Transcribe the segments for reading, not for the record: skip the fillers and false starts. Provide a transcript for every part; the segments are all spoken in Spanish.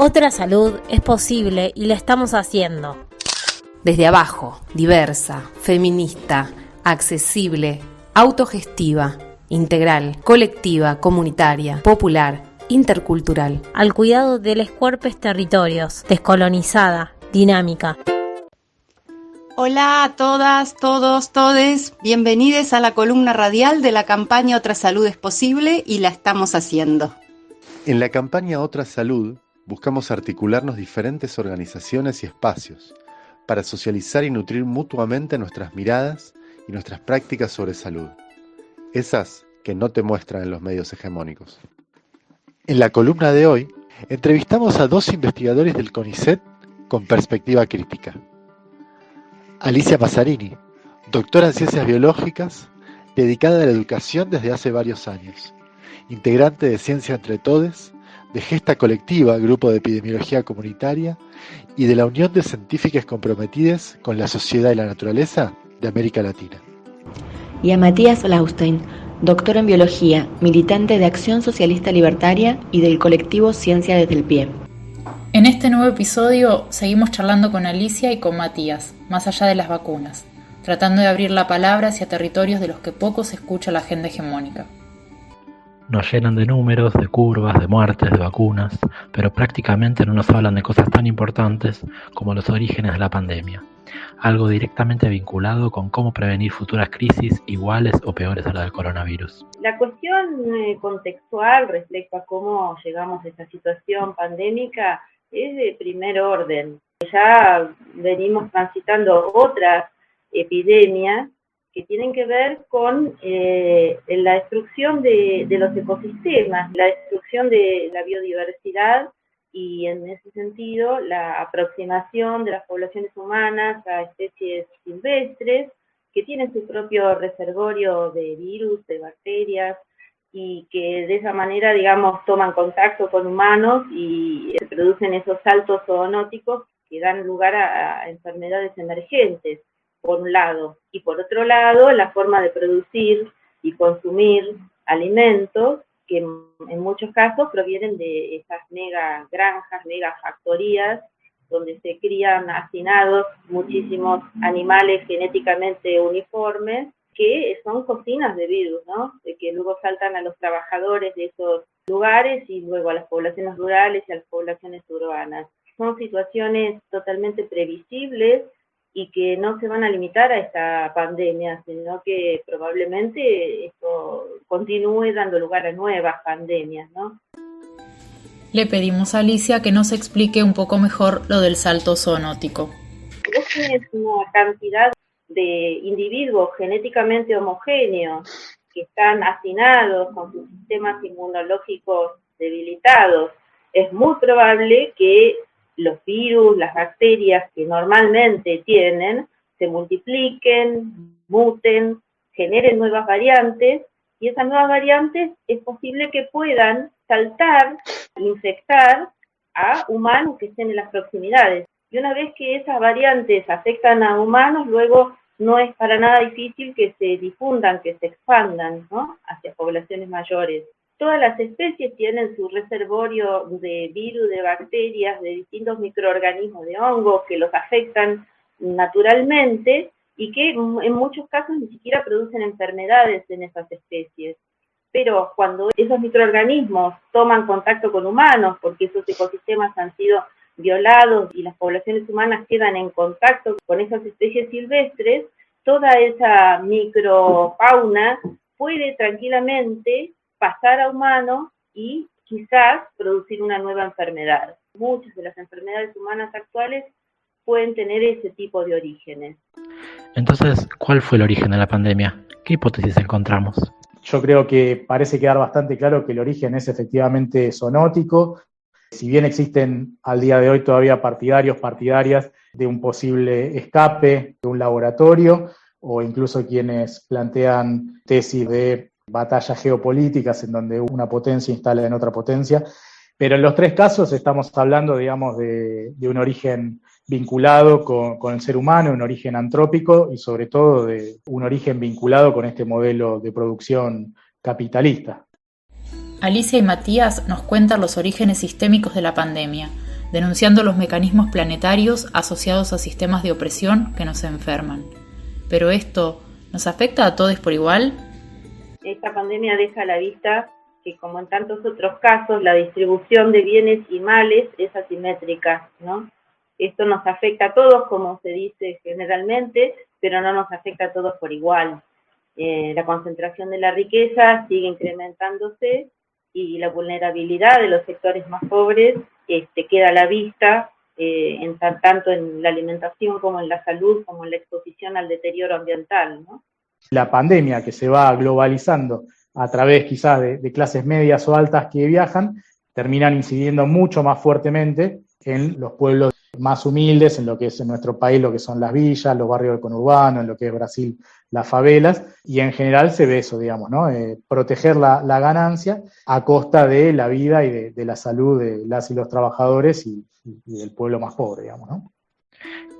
Otra salud es posible y la estamos haciendo. Desde abajo, diversa, feminista, accesible, autogestiva, integral, colectiva, comunitaria, popular, intercultural. Al cuidado de los cuerpos territorios, descolonizada, dinámica. Hola a todas, todos, todes. Bienvenidos a la columna radial de la campaña Otra Salud es Posible y la estamos haciendo. En la campaña Otra Salud buscamos articularnos diferentes organizaciones y espacios para socializar y nutrir mutuamente nuestras miradas y nuestras prácticas sobre salud, esas que no te muestran en los medios hegemónicos. En la columna de hoy, entrevistamos a dos investigadores del CONICET con perspectiva crítica. Alicia Mazzarini, doctora en Ciencias Biológicas, dedicada a la educación desde hace varios años, integrante de Ciencia Entre Todes, de Gesta Colectiva, Grupo de Epidemiología Comunitaria, y de la Unión de Científicas Comprometidas con la Sociedad y la Naturaleza de América Latina. Y a Matías Laustein, doctor en Biología, militante de Acción Socialista Libertaria y del colectivo Ciencia desde el Pie. En este nuevo episodio seguimos charlando con Alicia y con Matías, más allá de las vacunas, tratando de abrir la palabra hacia territorios de los que poco se escucha la agenda hegemónica. Nos llenan de números, de curvas, de muertes, de vacunas, pero prácticamente no nos hablan de cosas tan importantes como los orígenes de la pandemia, algo directamente vinculado con cómo prevenir futuras crisis iguales o peores a la del coronavirus. La cuestión contextual respecto a cómo llegamos a esta situación pandémica es de primer orden. Ya venimos transitando otras epidemias que tienen que ver con la destrucción de los ecosistemas, la destrucción de la biodiversidad y en ese sentido la aproximación de las poblaciones humanas a especies silvestres que tienen su propio reservorio de virus, de bacterias y que de esa manera, digamos, toman contacto con humanos y se producen esos saltos zoonóticos que dan lugar a enfermedades emergentes, por un lado, y por otro lado, la forma de producir y consumir alimentos que en muchos casos provienen de esas mega granjas, mega factorías, donde se crían hacinados muchísimos animales genéticamente uniformes, que son cocinas de virus, ¿no? De que luego saltan a los trabajadores de esos lugares y luego a las poblaciones rurales y a las poblaciones urbanas. Son situaciones totalmente previsibles y que no se van a limitar a esta pandemia, sino que probablemente esto continúe dando lugar a nuevas pandemias, ¿no? Le pedimos a Alicia que nos explique un poco mejor lo del salto zoonótico. Vos tenés una cantidad de individuos genéticamente homogéneos que están hacinados con sus sistemas inmunológicos debilitados. Es muy probable que los virus, las bacterias que normalmente tienen, se multipliquen, muten, generen nuevas variantes, y esas nuevas variantes es posible que puedan saltar, infectar a humanos que estén en las proximidades. Y una vez que esas variantes afectan a humanos, luego no es para nada difícil que se difundan, que se expandan, ¿no?, hacia poblaciones mayores. Todas las especies tienen su reservorio de virus, de bacterias, de distintos microorganismos, de hongos que los afectan naturalmente y que en muchos casos ni siquiera producen enfermedades en esas especies. Pero cuando esos microorganismos toman contacto con humanos, porque esos ecosistemas han sido violados y las poblaciones humanas quedan en contacto con esas especies silvestres, toda esa microfauna puede tranquilamente pasar a humanos y quizás producir una nueva enfermedad. Muchas de las enfermedades humanas actuales pueden tener ese tipo de orígenes. Entonces, ¿cuál fue el origen de la pandemia? ¿Qué hipótesis encontramos? Yo creo que parece quedar bastante claro que el origen es efectivamente zoonótico. Si bien existen al día de hoy todavía partidarias de un posible escape de un laboratorio, o incluso quienes plantean tesis de batallas geopolíticas en donde una potencia instala en otra potencia, pero en los tres casos estamos hablando, digamos, de un origen vinculado con el ser humano, un origen antrópico y sobre todo de un origen vinculado con este modelo de producción capitalista. Alicia y Matías nos cuentan los orígenes sistémicos de la pandemia, denunciando los mecanismos planetarios asociados a sistemas de opresión que nos enferman. Pero esto, ¿nos afecta a todos por igual? Esta pandemia deja a la vista que, como en tantos otros casos, la distribución de bienes y males es asimétrica, ¿no? Esto nos afecta a todos, como se dice generalmente, pero no nos afecta a todos por igual. La concentración de la riqueza sigue incrementándose y la vulnerabilidad de los sectores más pobres queda a la vista, tanto en la alimentación como en la salud, como en la exposición al deterioro ambiental, ¿no? La pandemia que se va globalizando a través quizás de clases medias o altas que viajan, terminan incidiendo mucho más fuertemente en los pueblos más humildes, en lo que es en nuestro país lo que son las villas, los barrios del conurbano, en lo que es Brasil, las favelas, y en general se ve eso, digamos, ¿no? Proteger la ganancia a costa de la vida y de la salud de las y los trabajadores y del pueblo más pobre, digamos, ¿no?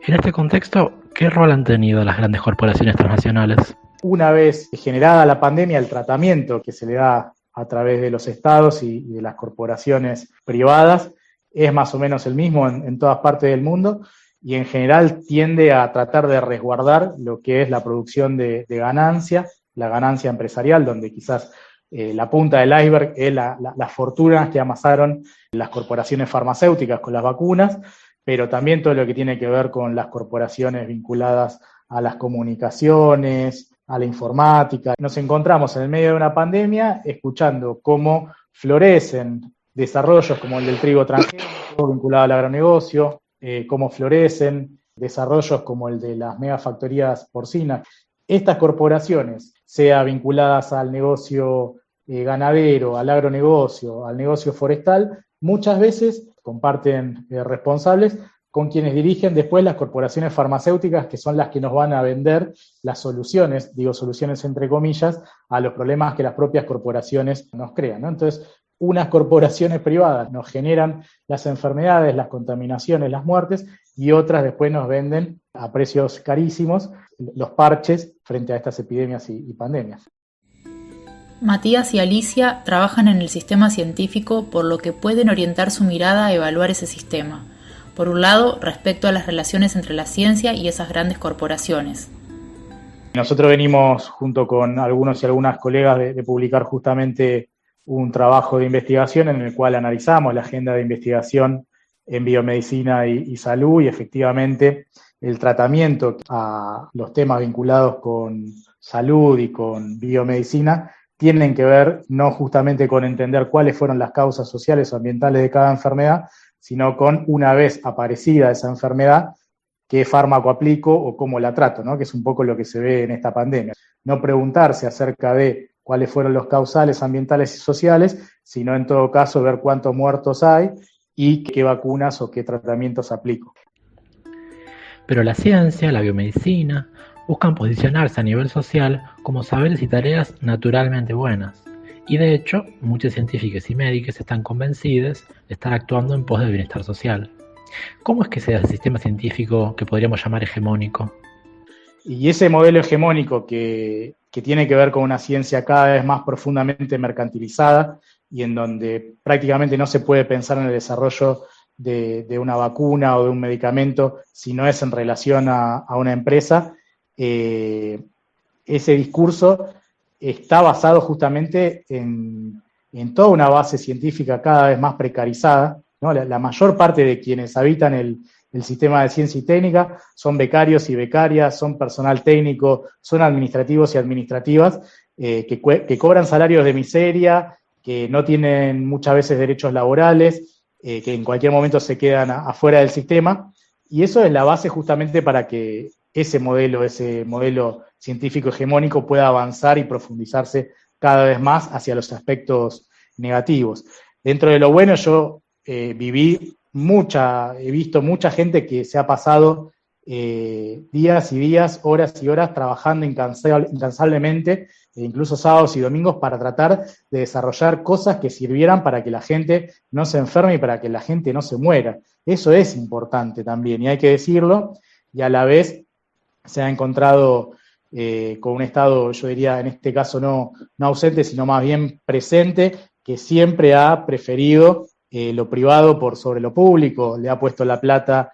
En este contexto, ¿qué rol han tenido las grandes corporaciones transnacionales? Una vez generada la pandemia, el tratamiento que se le da a través de los estados y de las corporaciones privadas es más o menos el mismo en todas partes del mundo y en general tiende a tratar de resguardar lo que es la producción de ganancia, la ganancia empresarial, donde quizás la punta del iceberg es las fortunas que amasaron las corporaciones farmacéuticas con las vacunas, pero también todo lo que tiene que ver con las corporaciones vinculadas a las comunicaciones, a la informática. Nos encontramos en el medio de una pandemia escuchando cómo florecen desarrollos como el del trigo transgénico vinculado al agronegocio, cómo florecen desarrollos como el de las megafactorías porcinas. Estas corporaciones, sea vinculadas al negocio ganadero, al agronegocio, al negocio forestal, muchas veces comparten responsables con quienes dirigen después las corporaciones farmacéuticas, que son las que nos van a vender las soluciones, digo soluciones entre comillas, a los problemas que las propias corporaciones nos crean, ¿no? Entonces, unas corporaciones privadas nos generan las enfermedades, las contaminaciones, las muertes, y otras después nos venden a precios carísimos los parches frente a estas epidemias y pandemias. Matías y Alicia trabajan en el sistema científico, por lo que pueden orientar su mirada a evaluar ese sistema. Por un lado, respecto a las relaciones entre la ciencia y esas grandes corporaciones. Nosotros venimos, junto con algunos y algunas colegas, de publicar justamente un trabajo de investigación en el cual analizamos la agenda de investigación en biomedicina y salud, y efectivamente el tratamiento a los temas vinculados con salud y con biomedicina tienen que ver no justamente con entender cuáles fueron las causas sociales o ambientales de cada enfermedad, sino con, una vez aparecida esa enfermedad, qué fármaco aplico o cómo la trato, ¿no? Que es un poco lo que se ve en esta pandemia. No preguntarse acerca de cuáles fueron los causales ambientales y sociales, sino en todo caso ver cuántos muertos hay y qué vacunas o qué tratamientos aplico. Pero la ciencia, la biomedicina, buscan posicionarse a nivel social como saberes y tareas naturalmente buenas. Y de hecho, muchos científicos y médicos están convencidos de estar actuando en pos del bienestar social. ¿Cómo es que sea ese sistema científico que podríamos llamar hegemónico? Y ese modelo hegemónico que tiene que ver con una ciencia cada vez más profundamente mercantilizada y en donde prácticamente no se puede pensar en el desarrollo de una vacuna o de un medicamento si no es en relación a una empresa, ese discurso está basado justamente en toda una base científica cada vez más precarizada, ¿no? La mayor parte de quienes habitan el sistema de ciencia y técnica son becarios y becarias, son personal técnico, son administrativos y administrativas, que cobran salarios de miseria, que no tienen muchas veces derechos laborales, que en cualquier momento se quedan afuera del sistema, y eso es la base justamente para que ese modelo científico hegemónico pueda avanzar y profundizarse cada vez más hacia los aspectos negativos. Dentro de lo bueno, yo he visto mucha gente que se ha pasado días y días, horas y horas trabajando incansablemente, incluso sábados y domingos, para tratar de desarrollar cosas que sirvieran para que la gente no se enferme y para que la gente no se muera. Eso es importante también, y hay que decirlo, y a la vez se ha encontrado con un Estado, yo diría, en este caso no ausente, sino más bien presente, que siempre ha preferido lo privado por sobre lo público, le ha puesto la plata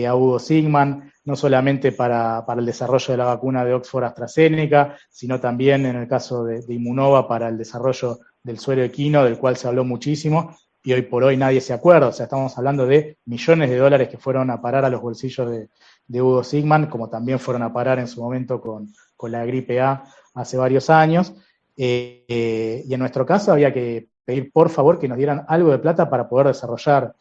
a Hugo Sigman, no solamente para el desarrollo de la vacuna de Oxford AstraZeneca, sino también en el caso de Immunova para el desarrollo del suero equino, del cual se habló muchísimo, y hoy por hoy nadie se acuerda. O sea, estamos hablando de millones de dólares que fueron a parar a los bolsillos de Hugo Sigman, como también fueron a parar en su momento con la gripe A hace varios años. Y en nuestro caso había que pedir por favor que nos dieran algo de plata para poder desarrollar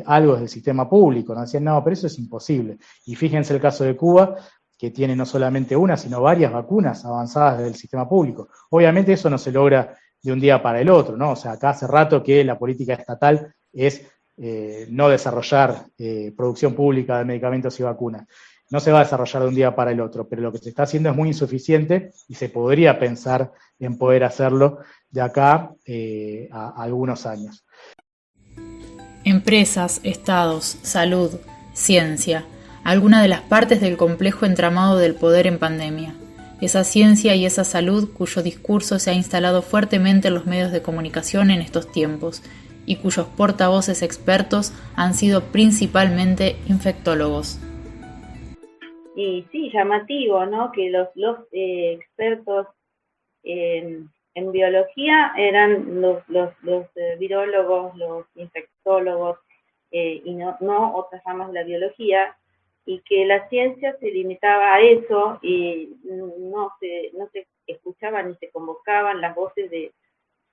algo del sistema público. Nos decían, no, pero eso es imposible. Y fíjense el caso de Cuba, que tiene no solamente una, sino varias vacunas avanzadas del sistema público. Obviamente eso no se logra de un día para el otro, ¿no? O sea, acá hace rato que la política estatal es no desarrollar producción pública de medicamentos y vacunas. No se va a desarrollar de un día para el otro, pero lo que se está haciendo es muy insuficiente y se podría pensar en poder hacerlo de acá a algunos años. Empresas, estados, salud, ciencia, alguna de las partes del complejo entramado del poder en pandemia. Esa ciencia y esa salud cuyo discurso se ha instalado fuertemente en los medios de comunicación en estos tiempos y cuyos portavoces expertos han sido principalmente infectólogos. Y sí, llamativo, ¿no? Que los expertos en biología eran los virólogos, los infectólogos y no otras ramas de la biología, y que la ciencia se limitaba a eso y no se escuchaban ni se convocaban las voces de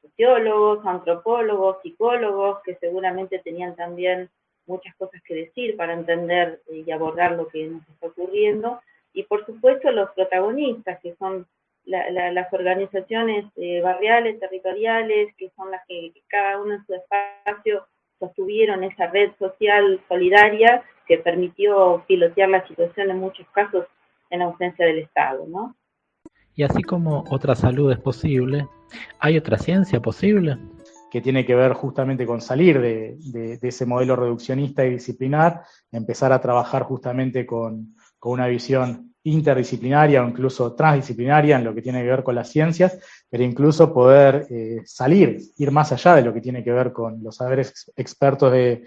sociólogos, antropólogos, psicólogos, que seguramente tenían también muchas cosas que decir para entender y abordar lo que nos está ocurriendo, y por supuesto los protagonistas, que son las organizaciones barriales, territoriales, que son las que cada uno en su espacio sostuvieron esa red social solidaria que permitió pilotear la situación en muchos casos en ausencia del Estado, ¿no? Y así como otra salud es posible, ¿hay otra ciencia posible? Que tiene que ver justamente con salir de ese modelo reduccionista y disciplinar, empezar a trabajar justamente con una visión interdisciplinaria o incluso transdisciplinaria en lo que tiene que ver con las ciencias, pero incluso poder ir más allá de lo que tiene que ver con los saberes expertos de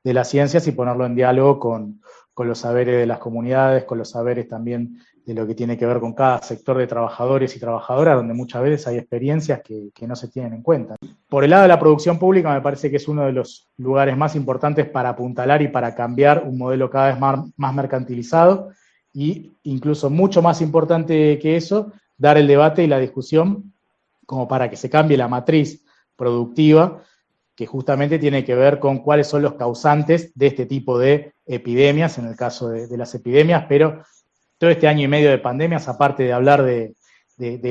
las ciencias y ponerlo en diálogo con los saberes de las comunidades, con los saberes también de lo que tiene que ver con cada sector de trabajadores y trabajadoras, donde muchas veces hay experiencias que no se tienen en cuenta. Por el lado de la producción pública, me parece que es uno de los lugares más importantes para apuntalar y para cambiar un modelo cada vez más mercantilizado, y incluso mucho más importante que eso, dar el debate y la discusión como para que se cambie la matriz productiva, que justamente tiene que ver con cuáles son los causantes de este tipo de epidemias, en el caso de las epidemias, pero todo este año y medio de pandemias, aparte de hablar de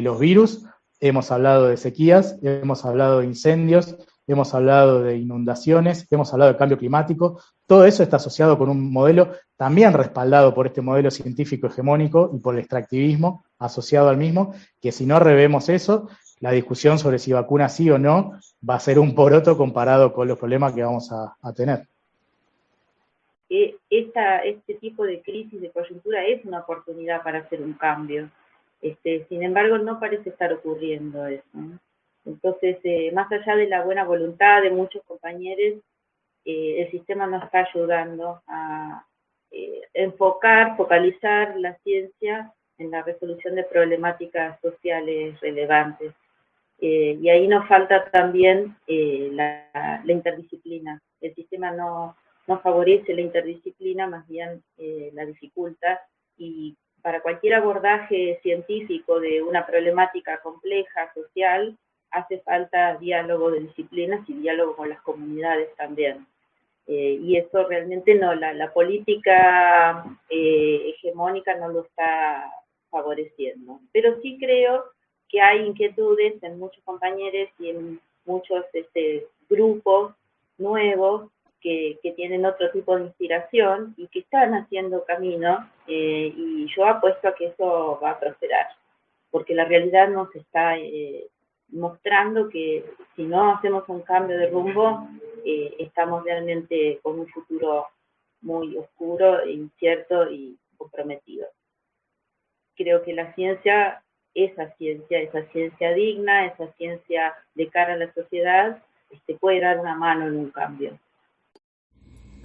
los virus, hemos hablado de sequías, hemos hablado de incendios, hemos hablado de inundaciones, hemos hablado de cambio climático. Todo eso está asociado con un modelo también respaldado por este modelo científico hegemónico y por el extractivismo asociado al mismo, que si no revemos eso, la discusión sobre si vacuna sí o no va a ser un poroto comparado con los problemas que vamos a tener. Este tipo de crisis de coyuntura es una oportunidad para hacer un cambio. Sin embargo, no parece estar ocurriendo eso, ¿no? Entonces, más allá de la buena voluntad de muchos compañeros, el sistema nos está ayudando a focalizar la ciencia en la resolución de problemáticas sociales relevantes. Y ahí nos falta también la interdisciplina. El sistema no favorece la interdisciplina, más bien la dificulta, y para cualquier abordaje científico de una problemática compleja, social, hace falta diálogo de disciplinas y diálogo con las comunidades también. Y eso realmente la política hegemónica no lo está favoreciendo. Pero sí creo que hay inquietudes en muchos compañeros y en muchos grupos nuevos que tienen otro tipo de inspiración y que están haciendo camino, y yo apuesto a que eso va a prosperar, porque la realidad nos está mostrando que si no hacemos un cambio de rumbo, estamos realmente con un futuro muy oscuro, incierto y comprometido. Creo que la ciencia, esa ciencia digna, esa ciencia de cara a la sociedad, puede dar una mano en un cambio.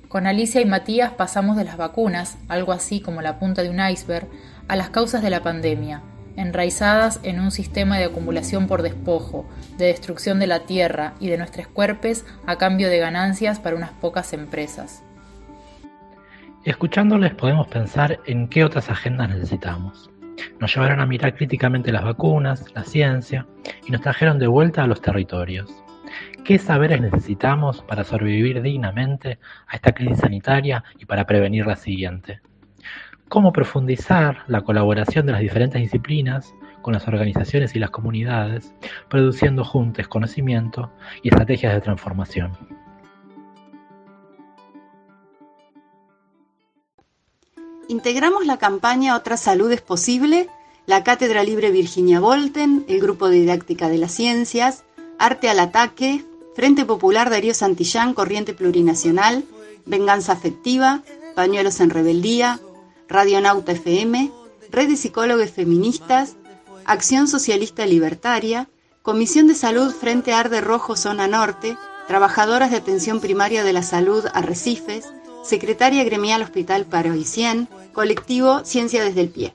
Con Alicia y Matías pasamos de las vacunas, algo así como la punta de un iceberg, a las causas de la pandemia, enraizadas en un sistema de acumulación por despojo, de destrucción de la tierra y de nuestros cuerpos a cambio de ganancias para unas pocas empresas. Escuchándoles podemos pensar en qué otras agendas necesitamos. Nos llevaron a mirar críticamente las vacunas, la ciencia y nos trajeron de vuelta a los territorios. ¿Qué saberes necesitamos para sobrevivir dignamente a esta crisis sanitaria y para prevenir la siguiente? ¿Cómo profundizar la colaboración de las diferentes disciplinas con las organizaciones y las comunidades, produciendo juntos conocimiento y estrategias de transformación? Integramos la campaña Otra Salud es Posible, la Cátedra Libre Virginia Volten, el Grupo de Didáctica de las Ciencias, Arte al Ataque, Frente Popular Darío Santillán, Corriente Plurinacional, Venganza Afectiva, Pañuelos en Rebeldía, Radionauta FM, Red de Psicólogos Feministas, Acción Socialista Libertaria, Comisión de Salud Frente Arde Rojo Zona Norte, Trabajadoras de Atención Primaria de la Salud Arrecifes, Secretaria Gremial Hospital Paroicien, Colectivo Ciencia desde el Pie.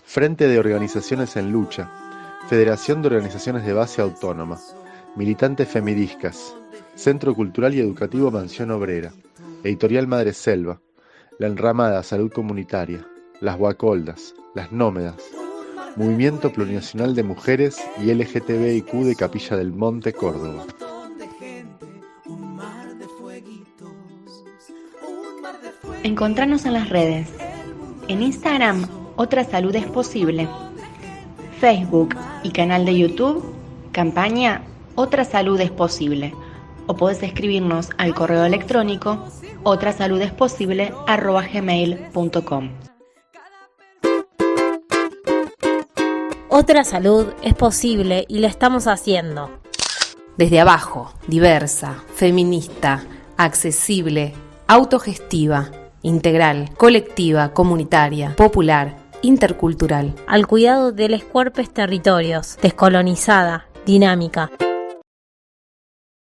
Frente de Organizaciones en Lucha, Federación de Organizaciones de Base Autónoma, Militantes Femidiscas, Centro Cultural y Educativo Mansión Obrera, Editorial Madre Selva, La Enramada Salud Comunitaria, Las Guacoldas, Las Nómedas, Movimiento Plurinacional de Mujeres y LGTBIQ de Capilla del Monte, Córdoba. Encontrarnos en las redes. En Instagram, Otra Salud es Posible. Facebook y canal de YouTube, campaña Otra Salud es Posible. O podés escribirnos al correo electrónico otrasaludesposible@gmail.com. Otra salud es posible y la estamos haciendo. Desde abajo, diversa, feminista, accesible, autogestiva, integral, colectiva, comunitaria, popular, intercultural. Al cuidado de los cuerpos territorios, descolonizada, dinámica.